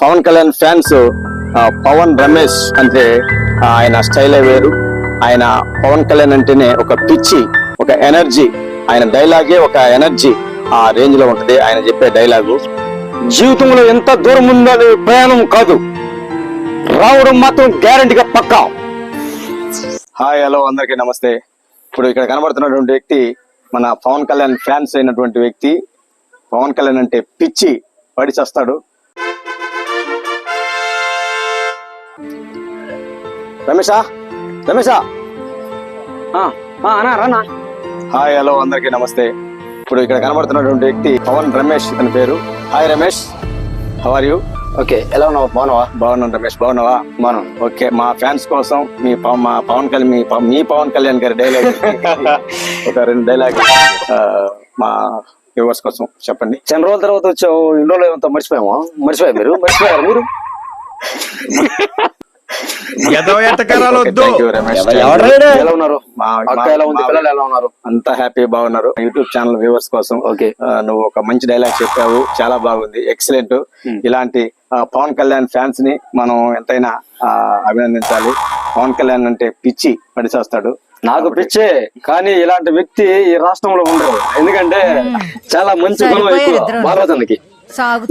Pawan Kalyan fans Pawan Ramesh అంటే ఆయన స్టైలే వేరు. ఆయన పవన్ కళ్యాణ్ అంటేనే ఒక పిచ్చి, ఒక ఎనర్జీ. ఆయన డైలాగే ఒక ఎనర్జీ ఆ రేంజ్ లో ఉంటది ఆయన చెప్పే డైలాగు. జీవితంలో ఎంత దూరం ఉందని ప్రయాణం కాదు, రావడం మాత్రం గ్యారంటీగా పక్కా. హాయ్ హలో అందరికీ నమస్తే. ఇప్పుడు ఇక్కడ కనబడుతున్నటువంటి వ్యక్తి మన పవన్ కళ్యాణ్ ఫ్యాన్స్ అయినటువంటి వ్యక్తి. పవన్ కళ్యాణ్ అంటే పిచ్చి పడి చేస్తాడు. రమేషా రమేషా రానా. హాయ్ హలో అందరికీ నమస్తే. ఇప్పుడు ఇక్కడ కనబడుతున్నటువంటి వ్యక్తి పవన్ రమేష్ ఇతని పేరు. Hi Ramesh, how are you? Okay, ఎలా ఉన్నావు? బాగున్నావా? బాగున్నాను రమేష్, బాగున్నావా? మనం ఓకే, మా ఫ్యాన్స్ కోసం మా పవన్ కళ్యాణ్ మీ పవన్ కళ్యాణ్ గారి డైలాగ్ ఒక 2 డైలాగ్ మా వ్యూవర్స్ కోసం చెప్పండి. చాలా రోజుల తర్వాత వచ్చావు, ఇన్ని రోజులు ఏమంతా మర్చిపోయారు మీరు. Thank you, Ramesh. ఎలా ఉన్నారు? అక్క ఎలా ఉంది? పిల్లలు ఎలా ఉన్నారు? అంతా హ్యాపీ, బాగున్నారు. యూట్యూబ్ ఛానల్ వ్యూవర్స్ కోసం ఓకే, నువ్వు ఒక మంచి డైలాగ్ చెప్పావు, చాలా బాగుంది, ఎక్సలెంట్. ఇలాంటి పవన్ కళ్యాణ్ ఫ్యాన్స్ ని మనం ఎంతైనా అభినందించాలి. పవన్ కళ్యాణ్ అంటే పిచ్చి పడిచేస్తాడు. నాకు పిచ్చే, కానీ ఇలాంటి వ్యక్తి ఈ రాష్ట్రంలో ఉండరు. ఎందుకంటే చాలా మంచి గుణం ఎక్కువ బాలరాజన్నకి.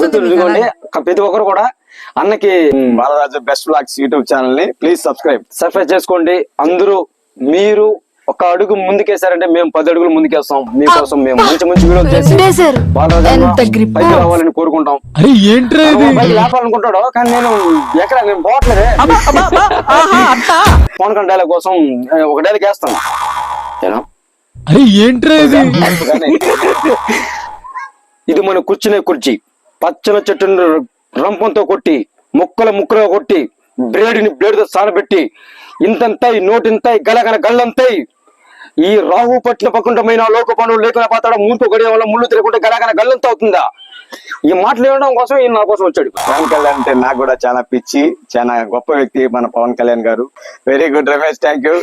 ఇదిగోండి, ప్రతి ఒక్కరు కూడా అన్నకి Balaraju best blogs YouTube channel ని ప్లీజ్ సబ్స్క్రైబ్ చేసుకోండి. అందరూ మీరు ఒక అడుగు ముందుకేసారంటే మేము 10 అడుగులు ముందుకేస్తాం. మీకోసం మేము మంచి మంచి వీడియోలు చేసి బాలరాజు పైకి రావాలని కోరుకుంటాం. పైకి లేపాలనుకుంటాడు, కానీ నేను పోవట్లేదే. పవన్ కళ్యాణ్ డైలాగ్ కోసం ఒక డైలాగ్ వేస్తాను. ఇది మన కూర్చునే కుర్చీ, పచ్చని చెట్టును రంపంతో కొట్టి, ముక్కలుగా కొట్టి, బ్లేడ్తో సానబెట్టి, ఇంతంతాయి నోటింతాయి గలగన గల్లంతాయి, ఈ రాహు పట్ల పకుంటమైన లోక పనులు లేకుండా పాతాడ మూతో గడియ వల్ల ముళ్ళు తిరగకుండా గలగన గల్లంత అవుతుందా? ఈ మాటలు వినడం కోసం ఈయన నా కోసం వచ్చాడు. పవన్ కళ్యాణ్ అంటే నాకు కూడా చాలా పిచ్చి, చాలా గొప్ప వ్యక్తి మన పవన్ కళ్యాణ్ గారు. Very good Ramesh, thank you.